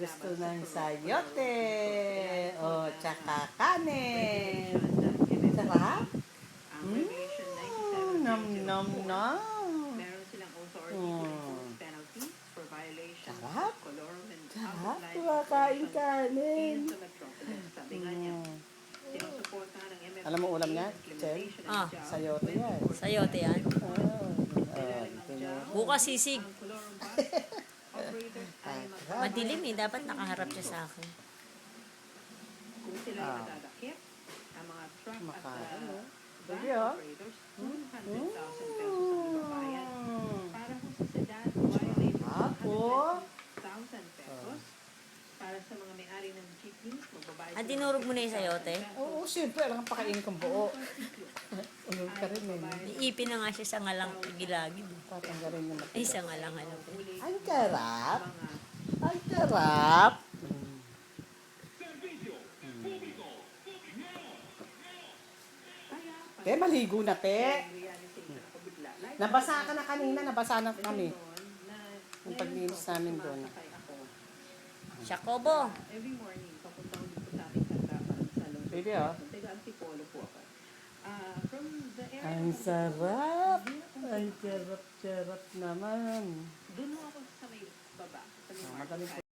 Gusto ng sayote. O, tsaka kanin. Sarap? Nom nom nom. Sarap? Sarap? Kumakain kanin. Alam mo ulam niya, Chel? Sayote yan. Sayote yan. Bukas sisig. Madilim eh. Dapat nakaharap siya sa akin. Kung sila ay madadakip, ang mga truck at Makain, van Sige, oh. operators, 200,000 pesos ang ibabayad. Para kung sa sedan, violated Apo. 100,000 pesos. Para sa mga may-ari ng jeepneys, magbabayad Ah, dinurog mo na yung sayote? Oo, siyempre. Alam kang pakainin kong buo. Ulog ka rin eh. Iipin na nga siya sa ngalang gilagid. Tatanggalin yung Ay, sa ngalang alam ko. Ang sarap. Ang sarap. Te, maligo na, te. Nabasa ka na kanina, nabasa na kami. Yung paglinis namin doon. Shakobo. Every morning, papunta ko dito sa aming tanggapan sa London. Pwede, oh. Taga-Antipolo po ako. From the area Ang sarap. Ang sarap-sarap naman. doon ako sa may baba. Sa may Magaling